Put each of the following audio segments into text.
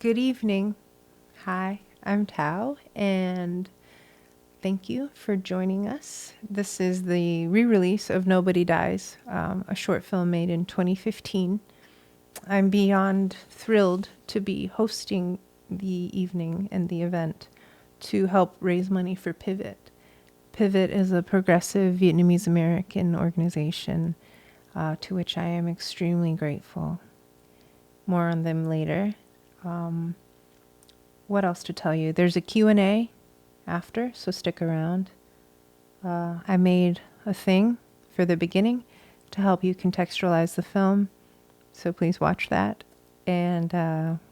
Good evening. Hi, I'm Thao, and thank you for joining us. This is the re-release of Nobody Dies, a short film made in 2015. I'm beyond thrilled to be hosting the evening and the event to help raise money for Pivot. Pivot is a progressive Vietnamese American organization to which I am extremely grateful. More on them later. What else to tell you? There's a Q&A after, so stick around. I made a thing for the beginning to help you contextualize the film, so please watch that. And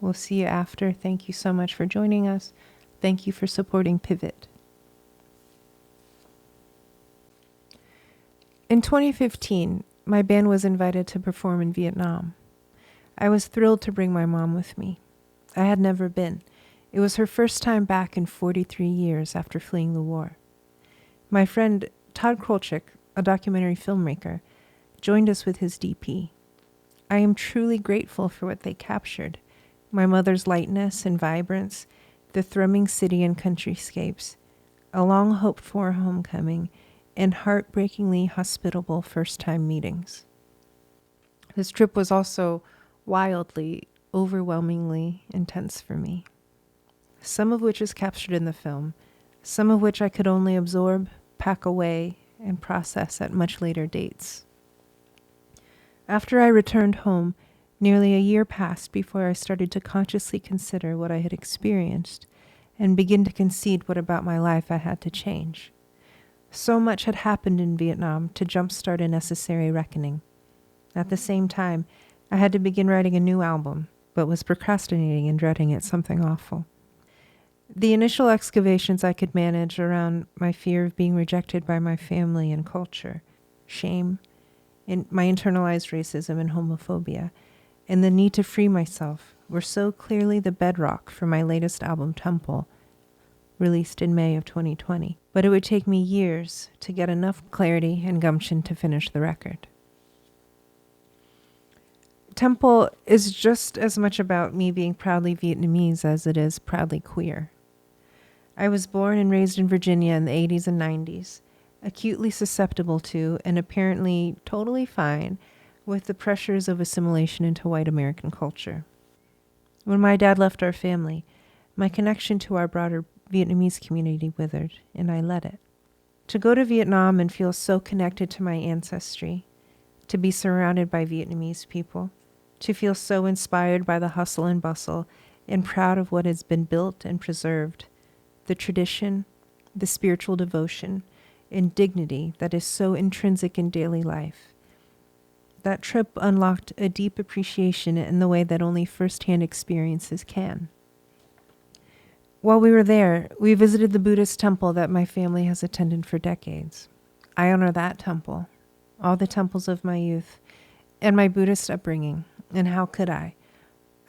we'll see you after. Thank you so much for joining us. Thank you for supporting Pivot. In 2015, my band was invited to perform in Vietnam. I was thrilled to bring my mom with me. I had never been. It was her first time back in 43 years after fleeing the war. My friend Todd Krolczyk, a documentary filmmaker, joined us with his DP. I am truly grateful for what they captured: my mother's lightness and vibrance, the thrumming city and countryscapes, a long hoped for homecoming, and heartbreakingly hospitable first-time meetings. This trip was also wildly, overwhelmingly intense for me. Some of which is captured in the film, some of which I could only absorb, pack away, and process at much later dates. After I returned home, nearly a year passed before I started to consciously consider what I had experienced and begin to concede what about my life I had to change. So much had happened in Vietnam to jumpstart a necessary reckoning. At the same time, I had to begin writing a new album, but was procrastinating and dreading it something awful. The initial excavations I could manage around my fear of being rejected by my family and culture, shame, and my internalized racism and homophobia, and the need to free myself were so clearly the bedrock for my latest album, Temple, released in May of 2020. But it would take me years to get enough clarity and gumption to finish the record. Temple is just as much about me being proudly Vietnamese as it is proudly queer. I was born and raised in Virginia in the 80s and 90s, acutely susceptible to and apparently totally fine with the pressures of assimilation into white American culture. When my dad left our family, my connection to our broader Vietnamese community withered, and I let it. To go to Vietnam and feel so connected to my ancestry, to be surrounded by Vietnamese people, to feel so inspired by the hustle and bustle and proud of what has been built and preserved, the tradition, the spiritual devotion, and dignity that is so intrinsic in daily life. That trip unlocked a deep appreciation in the way that only first-hand experiences can. While we were there, we visited the Buddhist temple that my family has attended for decades. I honor that temple, all the temples of my youth, and my Buddhist upbringing, and how could I?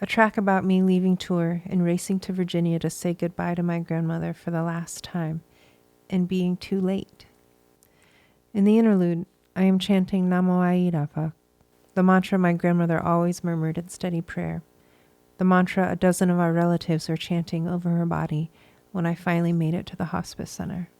A track about me leaving tour and racing to Virginia to say goodbye to my grandmother for the last time, and being too late. In the interlude, I am chanting Namo Ai Dapa, the mantra my grandmother always murmured in steady prayer, the mantra a dozen of our relatives were chanting over her body when I finally made it to the hospice center.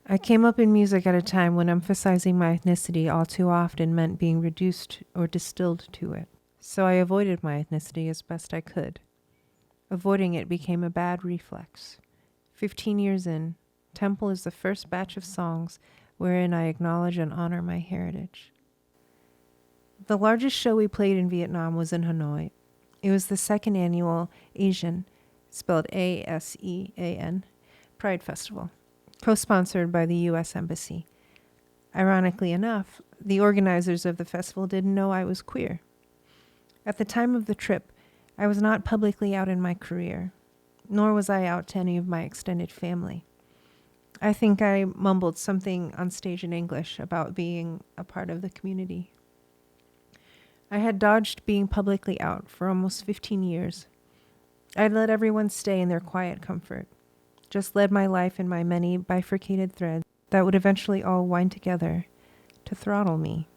I came up in music at a time when emphasizing my ethnicity all too often meant being reduced or distilled to it. So I avoided my ethnicity as best I could. Avoiding it became a bad reflex. 15 years in, Temple is the first batch of songs wherein I acknowledge and honor my heritage. The largest show we played in Vietnam was in Hanoi. It was the second annual Asian, spelled ASEAN, Pride Festival, co-sponsored by the U.S. Embassy. Ironically enough, the organizers of the festival didn't know I was queer. At the time of the trip, I was not publicly out in my career, nor was I out to any of my extended family. I think I mumbled something on stage in English about being a part of the community. I had dodged being publicly out for almost 15 years. I'd let everyone stay in their quiet comfort, just led my life in my many bifurcated threads that would eventually all wind together to throttle me,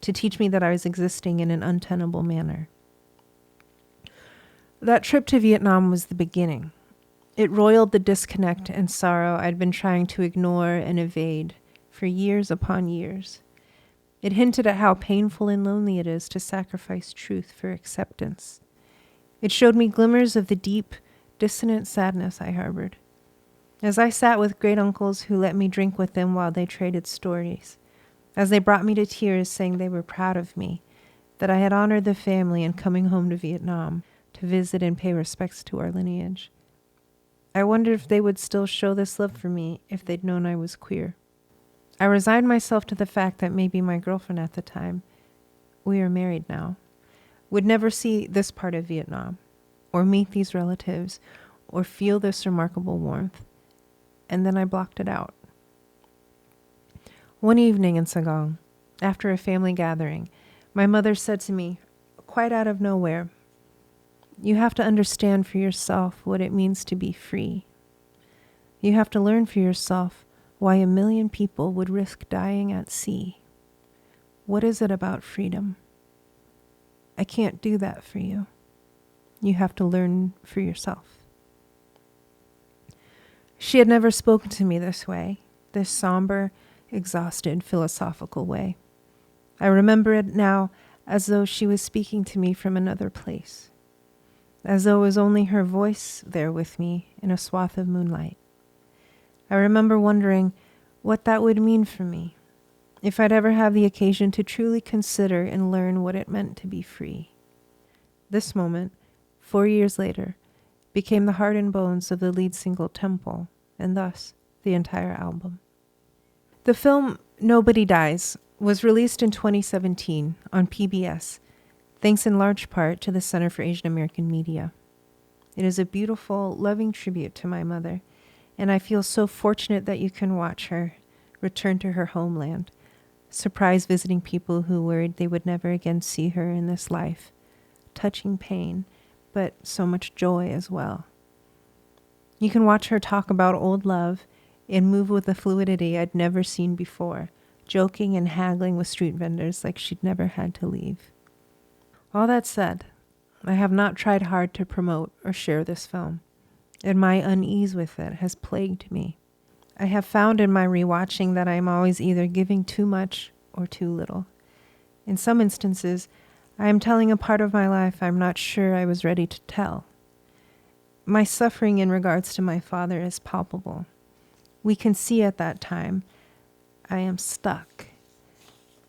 to teach me that I was existing in an untenable manner. That trip to Vietnam was the beginning. It roiled the disconnect and sorrow I'd been trying to ignore and evade for years upon years. It hinted at how painful and lonely it is to sacrifice truth for acceptance. It showed me glimmers of the deep, dissonant sadness I harbored. As I sat with great uncles who let me drink with them while they traded stories, as they brought me to tears saying they were proud of me, that I had honored the family in coming home to Vietnam to visit and pay respects to our lineage. I wondered if they would still show this love for me if they'd known I was queer. I resigned myself to the fact that maybe my girlfriend at the time, we are married now, would never see this part of Vietnam, or meet these relatives, or feel this remarkable warmth. And then I blocked it out. One evening in Saigon, after a family gathering, my mother said to me, quite out of nowhere, "You have to understand for yourself what it means to be free. You have to learn for yourself why 1 million people would risk dying at sea. What is it about freedom? I can't do that for you. You have to learn for yourself." She had never spoken to me this way, this somber, exhausted, philosophical way. I remember it now as though she was speaking to me from another place, as though it was only her voice there with me in a swath of moonlight. I remember wondering what that would mean for me, if I'd ever have the occasion to truly consider and learn what it meant to be free. This moment, 4 years later, became the heart and bones of the lead single Temple, and thus the entire album. The film Nobody Dies was released in 2017 on PBS, thanks in large part to the Center for Asian American Media. It is a beautiful, loving tribute to my mother, and I feel so fortunate that you can watch her return to her homeland, surprise visiting people who worried they would never again see her in this life, touching pain, but so much joy as well. You can watch her talk about old love and move with a fluidity I'd never seen before, joking and haggling with street vendors like she'd never had to leave. All that said, I have not tried hard to promote or share this film, and my unease with it has plagued me. I have found in my rewatching that I am always either giving too much or too little. In some instances, I am telling a part of my life I'm not sure I was ready to tell. My suffering in regards to my father is palpable. We can see at that time I am stuck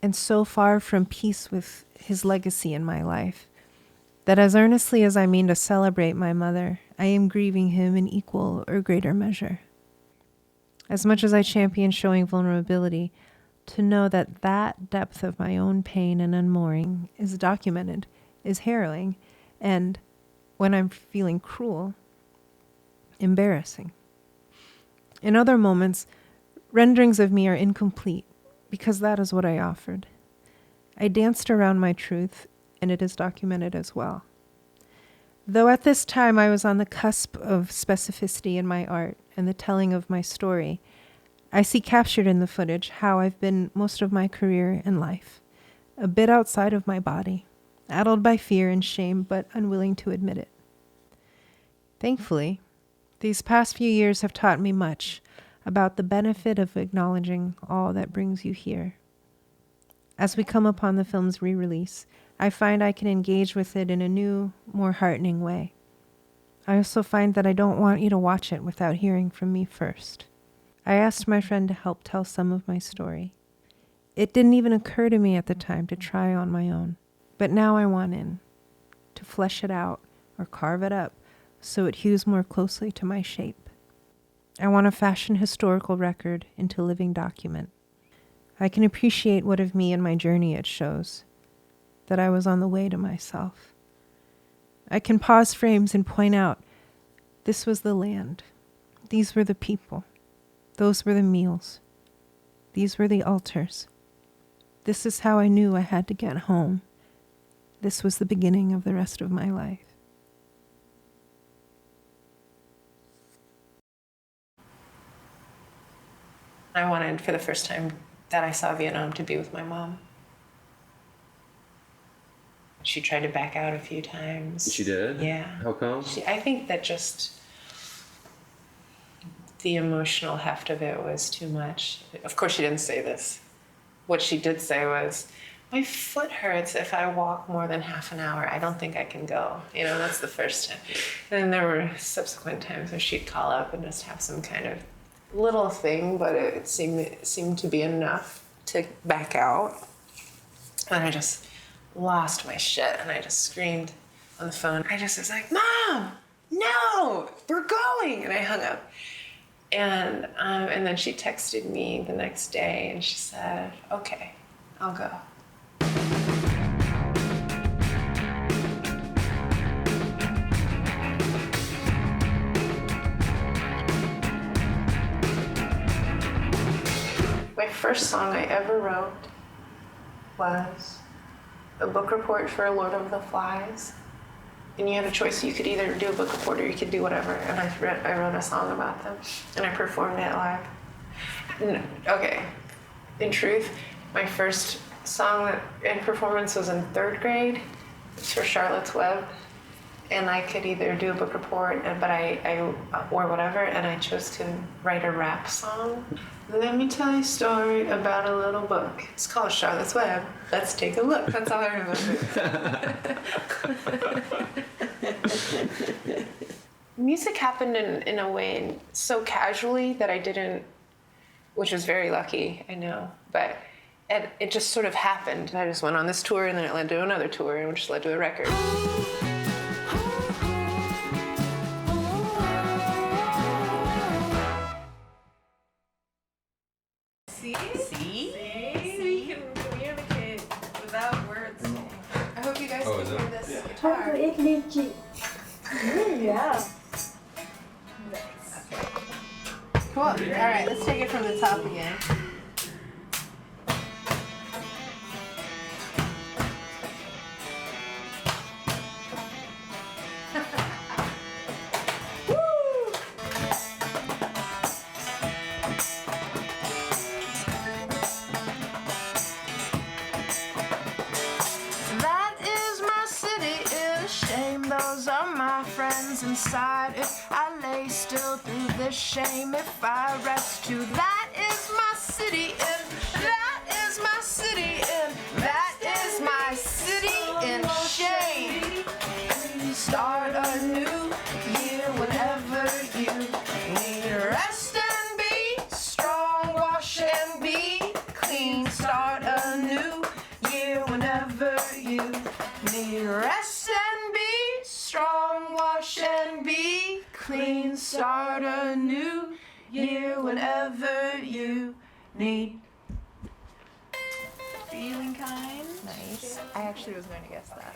and so far from peace with his legacy in my life that as earnestly as I mean to celebrate my mother, I am grieving him in equal or greater measure. As much as I champion showing vulnerability, to know that that depth of my own pain and unmooring is documented is harrowing and, when I'm feeling cruel, embarrassing. In other moments, renderings of me are incomplete because that is what I offered. I danced around my truth, and it is documented as well. Though at this time I was on the cusp of specificity in my art and the telling of my story, I see captured in the footage how I've been most of my career and life, a bit outside of my body, addled by fear and shame, but unwilling to admit it. Thankfully, these past few years have taught me much about the benefit of acknowledging all that brings you here. As we come upon the film's re-release, I find I can engage with it in a new, more heartening way. I also find that I don't want you to watch it without hearing from me first. I asked my friend to help tell some of my story. It didn't even occur to me at the time to try on my own, but now I want in, to flesh it out or carve it up so it hews more closely to my shape. I want to fashion historical record into living document. I can appreciate what of me and my journey it shows, that I was on the way to myself. I can pause frames and point out, this was the land, these were the people, those were the meals, these were the altars. This is how I knew I had to get home. This was the beginning of the rest of my life. I wanted, for the first time that I saw Vietnam, to be with my mom. She tried to back out a few times. She did? Yeah. How come? I think that just the emotional heft of it was too much. Of course, she didn't say this. What she did say was, my foot hurts if I walk more than half an hour. I don't think I can go. You know, that's the first time. And then there were subsequent times where she'd call up and just have some kind of little thing, but it seemed to be enough to back out. And I just lost my shit, and I just screamed on the phone. I just was like, Mom, no, we're going. And I hung up. And then she texted me the next day, and she said, okay, I'll go. My first song I ever wrote was a book report for Lord of the Flies. And you had a choice. You could either do a book report or you could do whatever. And I wrote a song about them. And I performed it live. Okay. In truth, my first song in performance was in 3rd grade. It's for Charlotte's Web. And I could either do a book report, or whatever, and I chose to write a rap song. Let me tell you a story about a little book. It's called Charlotte's Web. Let's take a look. That's all I remember. Music happened in a way so casually that I didn't, which was very lucky, I know, but it just sort of happened. I just went on this tour, and then it led to another tour, and which led to a record. See? We can communicate without words. I hope you guys can hear this guitar. Yeah. Cool. All right, let's take it from the top again. Inside, if I lay still through this shame, if I rest too, that is my city, and that is my city, and that is my city in shame. Start a new year whenever you need rest and be strong, wash and be clean. Start a new year whenever you need rest and be strong, wash and be clean. Start a new year whenever you need. Feeling kind. Nice. I actually was going to guess that.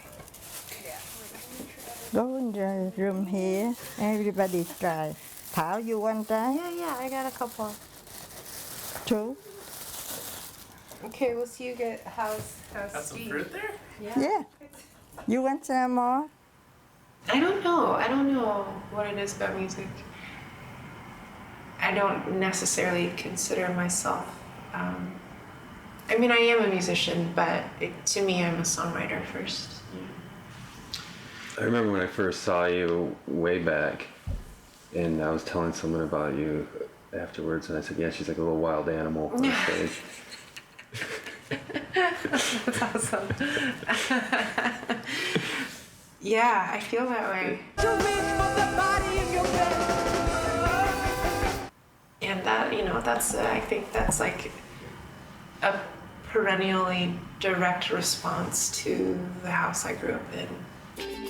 Go in the room here. Everybody try. Thao, you want try? Yeah, I got a couple. 2? Okay, we'll see you get how's Steve. fruit there? Yeah. You want some more? I don't know what it is about music. I don't necessarily consider myself. I mean, I am a musician, but to me, I'm a songwriter first. I remember when I first saw you way back, and I was telling someone about you afterwards, and I said, yeah, she's like a little wild animal on stage. That's awesome. Yeah, I feel that way. And that, I think that's like a perennially direct response to the house I grew up in.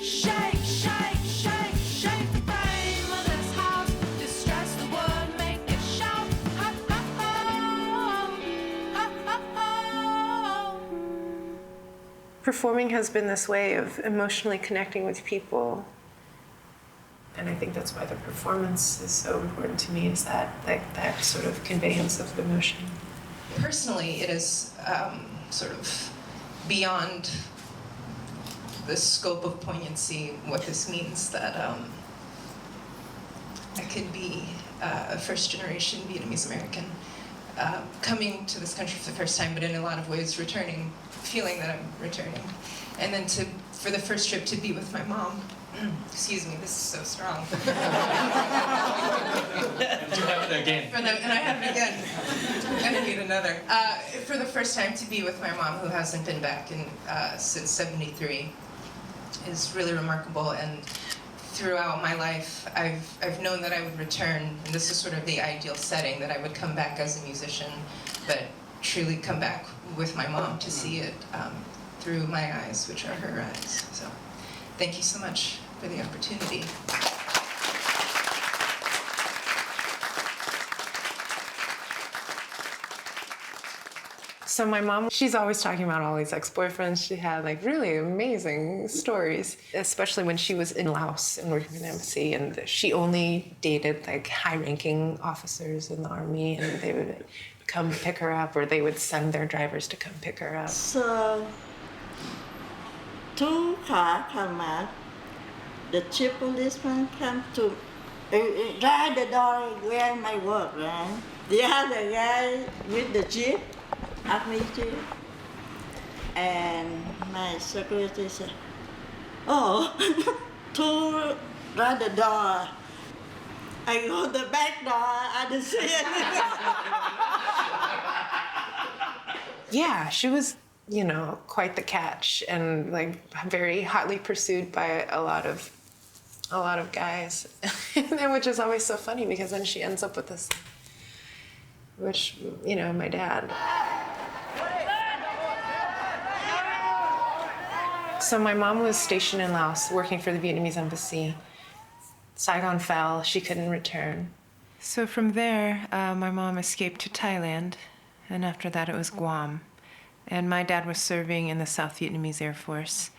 Shake, shake, shake, shake the frame of this house. Distress the word, make it shout. Ha, ha, ha, ha, ha, ha. Performing has been this way of emotionally connecting with people. And I think that's why the performance is so important to me, is that sort of conveyance of emotion. Personally, it is sort of beyond the scope of poignancy what this means, that I could be a first-generation Vietnamese American coming to this country for the first time, but in a lot of ways returning, feeling that I'm returning. And then to for the first trip to be with my mom. Excuse me, this is so strong. You have it again. And I have it again. I'm gonna need another. For the first time to be with my mom, who hasn't been back since '73, is really remarkable. And throughout my life, I've known that I would return, and this is sort of the ideal setting, that I would come back as a musician, but truly come back with my mom to see it through my eyes, which are her eyes. So thank you so much for the opportunity. So my mom, she's always talking about all these ex-boyfriends she had, like really amazing stories, especially when she was in Laos and working in the embassy, and she only dated like high-ranking officers in the army, and they would come pick her up, or they would send their drivers to come pick her up. So, two cars come out. The chief policeman come to right the door where my work, right? The other guy with the jeep, army jeep, and my secretary said, "Oh, two right the door." I go the back door. I didn't see anything. Yeah, she was, you know, quite the catch, and like very hotly pursued by a lot of guys, which is always so funny because then she ends up with this, which, you know, my dad. So my mom was stationed in Laos working for the Vietnamese embassy. Saigon fell, she couldn't return. So from there, my mom escaped to Thailand, and after that it was Guam. And my dad was serving in the South Vietnamese Air Force,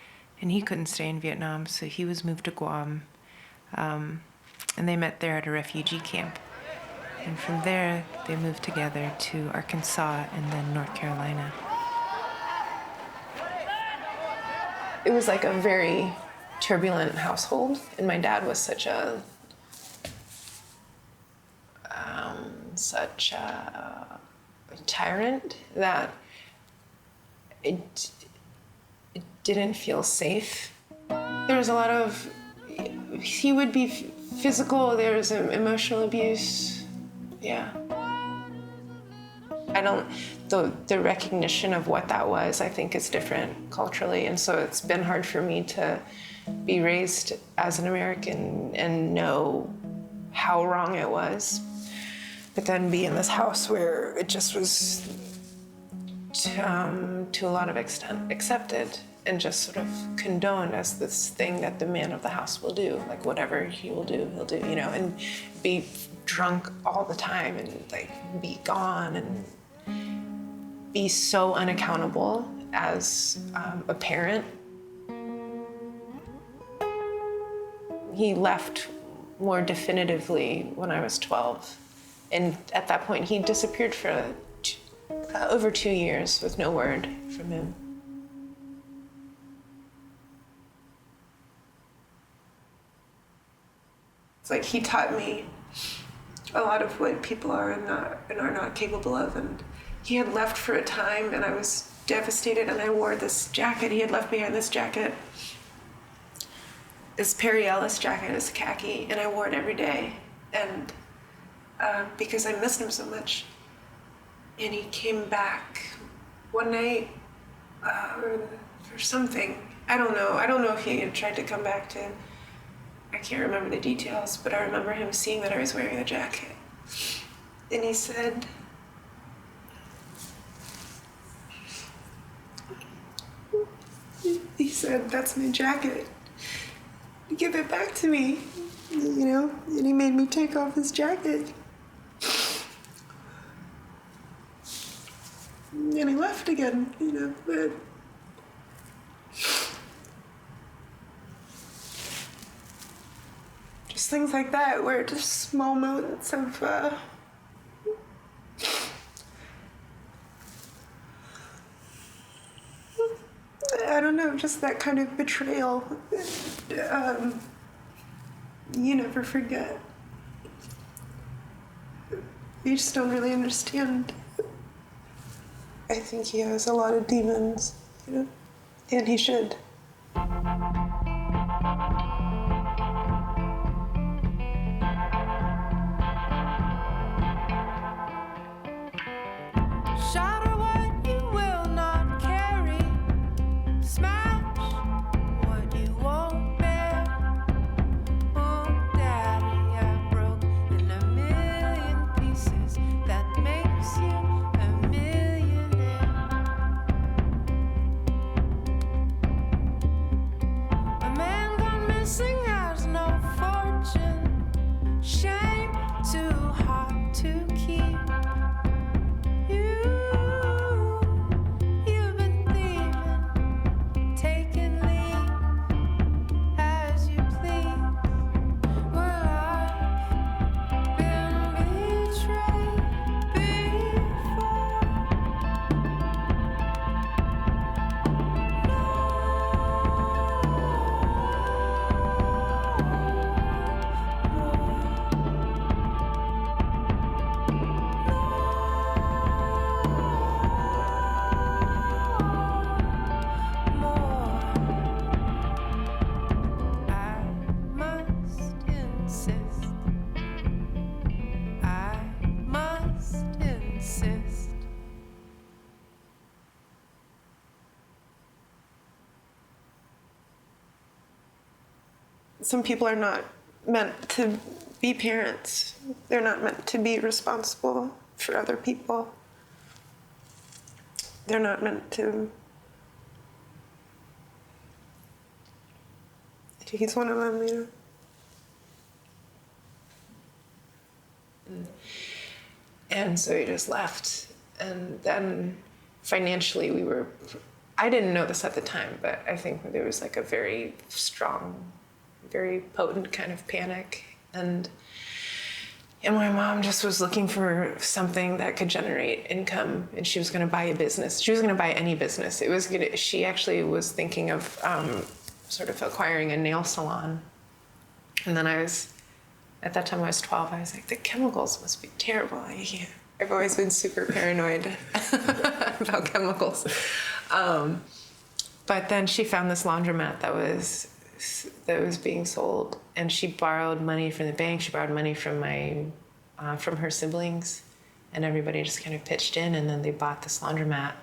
and he couldn't stay in Vietnam, so he was moved to Guam. And they met there at a refugee camp. And from there, they moved together to Arkansas and then North Carolina. It was like a very turbulent household, and my dad was such a tyrant that it didn't feel safe. There was a lot of, he would be physical, there was emotional abuse, yeah. The recognition of what that was, I think, is different culturally, and so it's been hard for me to be raised as an American and know how wrong it was, but then be in this house where it just was, to a lot of extent, accepted and just sort of condoned as this thing that the man of the house will do, like whatever he will do, he'll do, you know, and be drunk all the time and like be gone and be so unaccountable as a parent. He left more definitively when I was 12. And at that point, he disappeared for over 2 years with no word from him. It's like he taught me a lot of what people are and are not capable of. And he had left for a time, and I was devastated, and I wore this jacket. He had left behind this jacket, this Perry Ellis jacket, this khaki, and I wore it every day. And because I missed him so much. And he came back one night for something. I don't know if he had tried to come back to, I can't remember the details, but I remember him seeing that I was wearing the jacket. And he said, "That's my jacket. Give it back to me," you know? And he made me take off his jacket. And he left again, you know, but just things like that, where just small moments of I don't know, just that kind of betrayal. You never forget. You just don't really understand. I think he has a lot of demons, you know, and he should. Shatter what you will not carry. Smash what you won't bear. Oh, Daddy, I broke in a million pieces. That makes you a millionaire. A man gone missing has no fortune. Shame too hard to keep. You've been thieving, taking leave as you please. Well, I've been betrayed before. I must insist. Some people are not meant to be parents. They're not meant to be responsible for other people. They're not meant to. He's one of them, you know. And so he just left. And then financially I didn't know this at the time, but I think there was like a very strong, very potent kind of panic. And my mom just was looking for something that could generate income, and she was going to buy a business. She was going to buy any business. She actually was thinking of sort of acquiring a nail salon. And then at that time I was 12, I was like, the chemicals must be terrible. I've always been super paranoid about chemicals. But then she found this laundromat that was being sold, and she borrowed money from the bank. She borrowed money from from her siblings, and everybody just kind of pitched in, and then they bought this laundromat.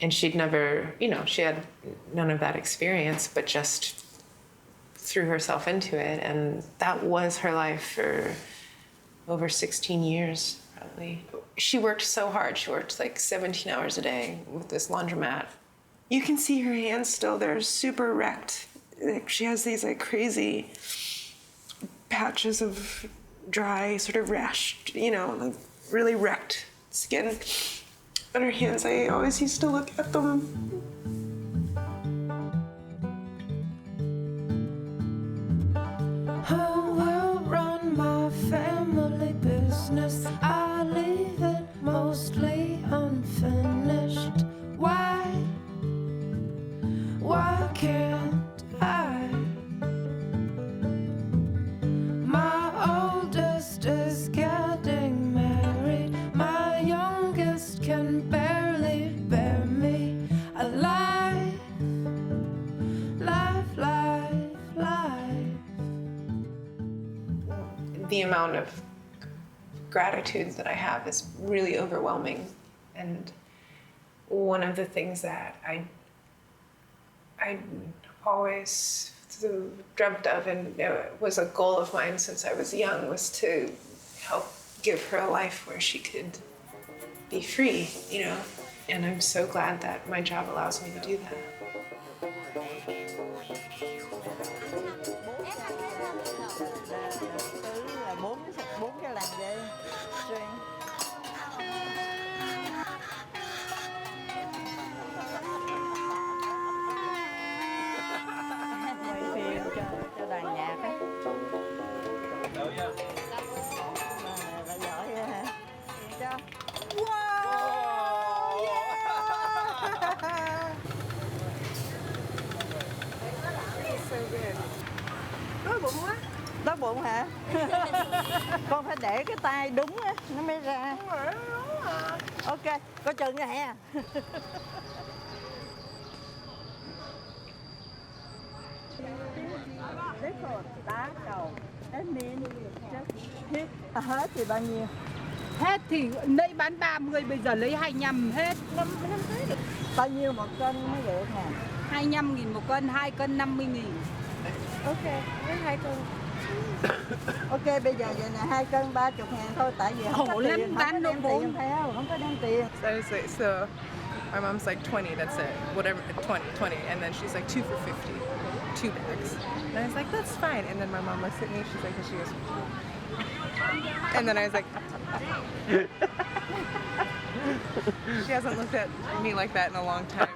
And she'd never, she had none of that experience, but just threw herself into it, and that was her life for over 16 years, probably. She worked so hard. She worked like 17 hours a day with this laundromat. You can see her hands still. They're super wrecked. Like, she has these like crazy patches of dry, sort of rashed, like really wrecked skin on her hands. I always used to look at them. Who will run my family business? I leave it mostly unfinished. Why can't I? My oldest is getting married. My youngest can barely bear me alive. Life. The amount of gratitude that I have is really overwhelming. And one of the things that I always dreamt of, and it was a goal of mine since I was young, was to help give her a life where she could be free, And I'm so glad that my job allows me to do that. bốn cái làng dây string. Quay phim cho đoàn nhạc á. Là giỏi vậy hả? Cho. Wow! Yeah! So good. Đói bụng quá. Đói bụng hả? Con phải để cái tay đúng á, nó mới ra. Đúng rồi. Ok, coi chừng nha hè. sốt lá đầu. That means just hit. Hết thì bao nhiêu? Hết thì nãy bán 30, bây giờ lấy 25 hết. Bao nhiêu một cân mới được nè? 25.000 một cân, 2 cân 50.000. Ok, với 2 cân. Ok, bây giờ vậy nè, 2 cân 30.000 thôi, tại vì không có Khổ tiền, lắm, không bán có đồ đem vốn. tiền theo, không có đem tiền. So my mom's like 20, that's it. Whatever, 20, and then she's like 2 for 50, 2 bags. And I was like, that's fine. And then my mom looks at me, she's like, and she goes, and then I was like, she hasn't looked at me like that in a long time.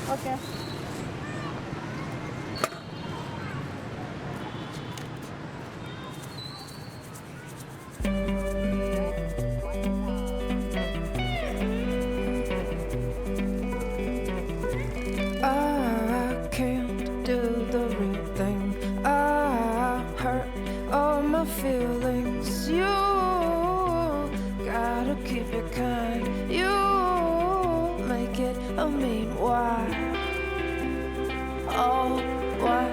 Ok. I can't do the real thing. I hurt all my feelings. You gotta keep it kind. You make it a mean why. Oh, why?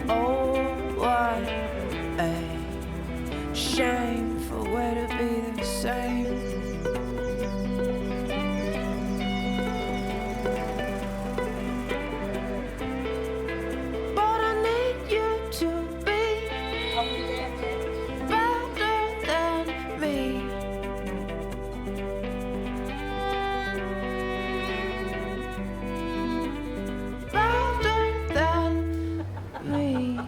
Oh, why? Shameful way to be the same. But I need you to be better than me. Better than me.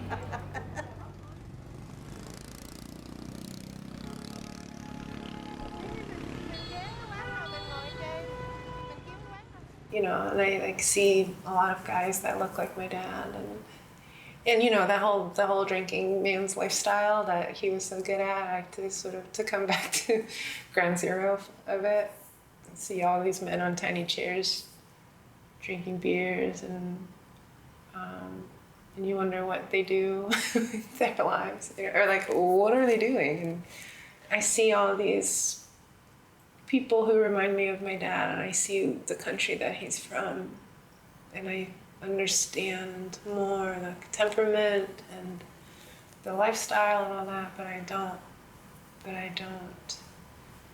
You know, and I like see a lot of guys that look like my dad, and you know the whole drinking man's lifestyle that he was so good at. I like to sort of to come back to ground zero of it. See all these men on tiny chairs, drinking beers, and you wonder what they do with their lives, or like what are they doing? And I see all these people who remind me of my dad, and I see the country that he's from, and I understand more the temperament and the lifestyle and all that, but I don't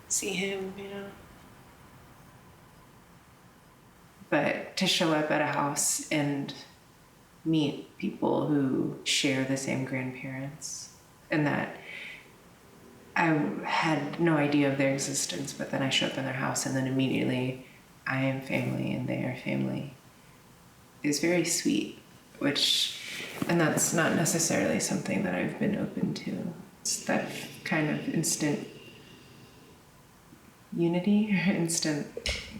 see him, you know. But to show up at a house and meet people who share the same grandparents, and that I had no idea of their existence, but then I show up in their house and then immediately I am family and they are family, is very sweet, and that's not necessarily something that I've been open to. It's that kind of instant unity or instant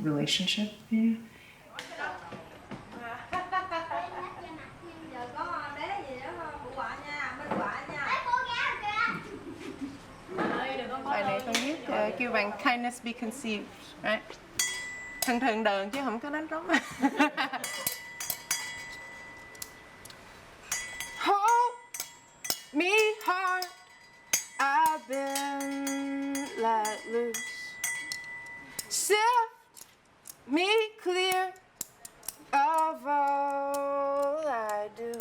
relationship, yeah. Bài này con viết kêu bằng kindness be conceived, right? Thân thân đờn chứ không có đánh trống. Hold me hard, I've been let loose. Sift me clear of all I do.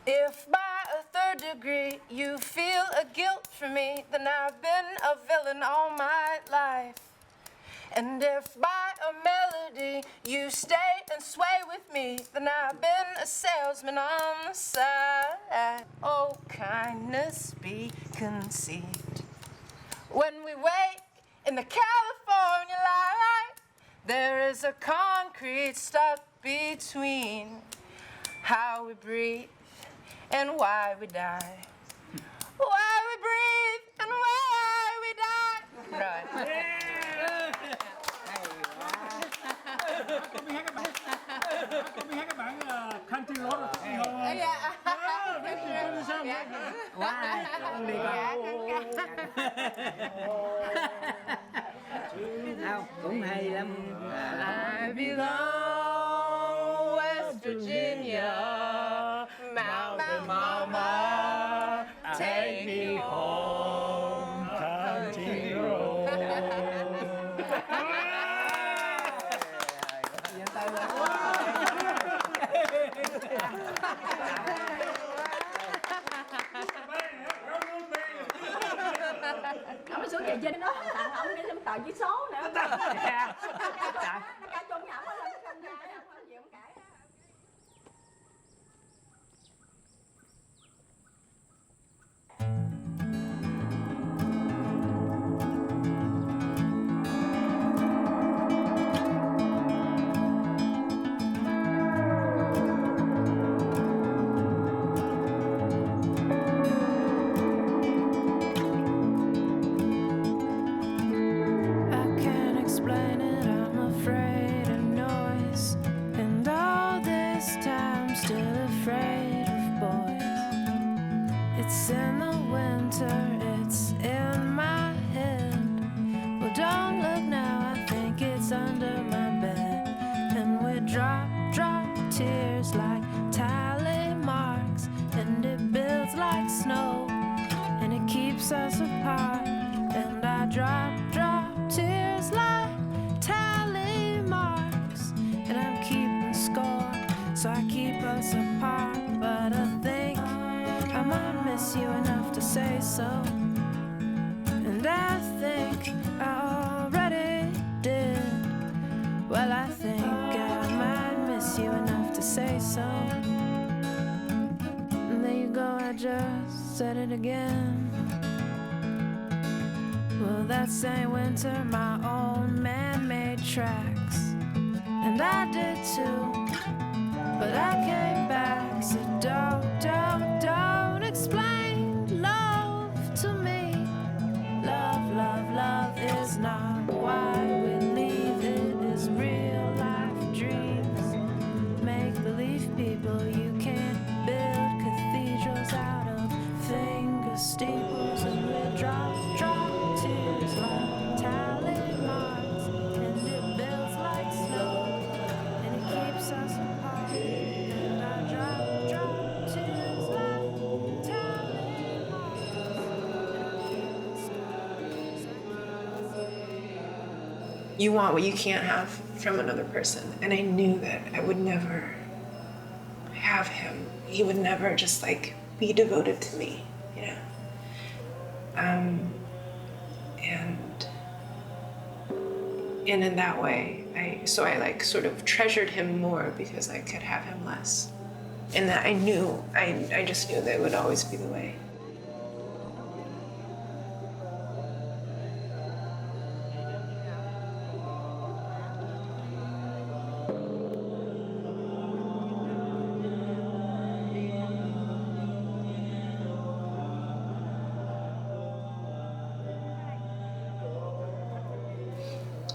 If by a third degree you feel a guilt for me, then I've been a villain all my life. And if by a melody you stay and sway with me, then I've been a salesman on the side. Oh, kindness be conceived. When we wake in the California light, there is a concrete stuck between how we breathe and why we die. Why we breathe and why we die. Right. Có biết hát các bản country road rồi không? Dạ. Biết sao không? Wow. Không, cũng hay lắm. I belong West Virginia, Mountain Mama, take me home, country road. gọi với số nữa. Nó cả chung nhẩm lên nó không ra, không gì không kể. It's in the winter, it's in my head. Well, don't look now, I think it's under my bed. And we drop tears like tally marks. And it builds like snow, and it keeps us apart. And I drop tears like tally marks. And I'm keeping score, so I keep us apart. But I think I might miss you enough to say so. And I think I already did. Well, I think I might miss you enough to say so. And there you go, I just said it again. Well, that same winter, my own man-made tracks. And I did too, but I came back. So don't explain love to me. Love is not why we leave. It is real life dreams. Make-believe people, you can't build cathedrals out of finger steeples. And we drop tears like tally marks. And it builds like snow, and it keeps us apart. And I drop tears like tally marks. You want what you can't have from another person. And I knew that I would never have him. He would never just like be devoted to me, you know? And in that way, I like sort of treasured him more because I could have him less. And that I just knew that it would always be the way.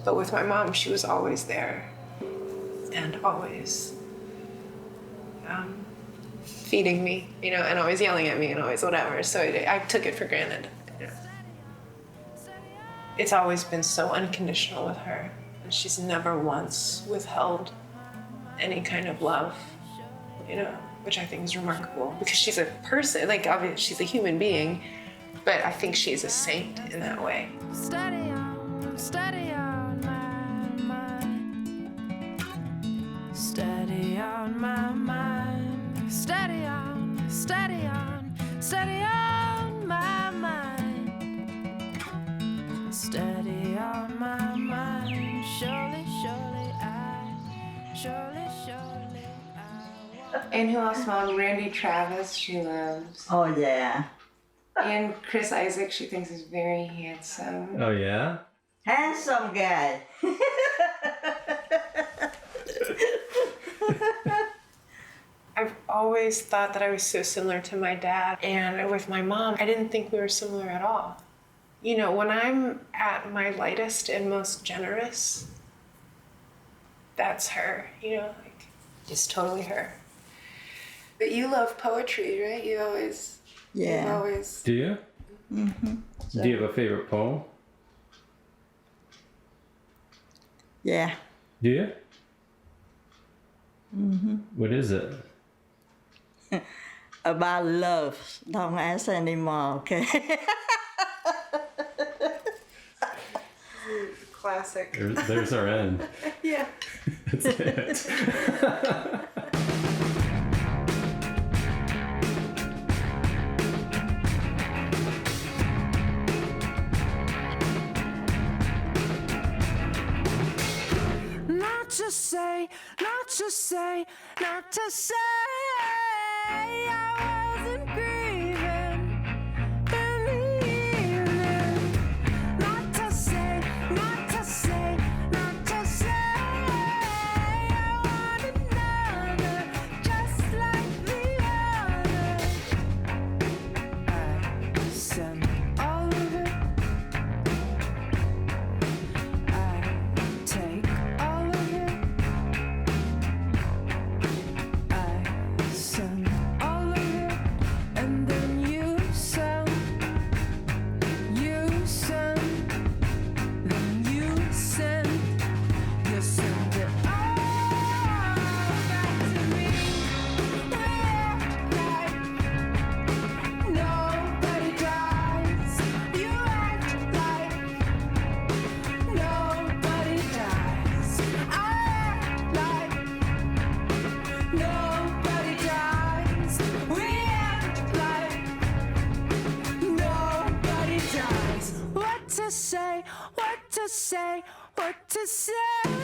But with my mom, she was always there and always feeding me, you know, and always yelling at me and always whatever. So I took it for granted. You know. It's always been so unconditional with her. And she's never once withheld any kind of love, you know, which I think is remarkable because she's a person, like obviously she's a human being, but I think she's a saint in that way. Steady on my mind. Steady on my mind. Steady on my mind. Steady on my mind. Surely I. And who else, Mom? Randy Travis, she loves. Oh, yeah. And Chris Isaac, she thinks is very handsome. Oh, yeah? Handsome guy. I've always thought that I was so similar to my dad, and with my mom, I didn't think we were similar at all. You know, when I'm at my lightest and most generous, that's her, you know, like, just totally her. But you love poetry, right? You always, Yeah. you always. Do you? Mm-hmm. Do you have a favorite poem? Yeah. Do you? Mm-hmm. What is it? About love. Don't ask anymore, okay? Classic. There's our end. Yeah. That's it. to say, not to say, not to say I wasn't grieving in the evening. Not to say, not to say, not to say I want another just like the others. I send all of it. I take all of it. I send all of it, and then you send, then you send it all back to me. We act like nobody dies. You act like nobody dies. I act like nobody dies. We act like nobody dies. What to say, what to say, what to say?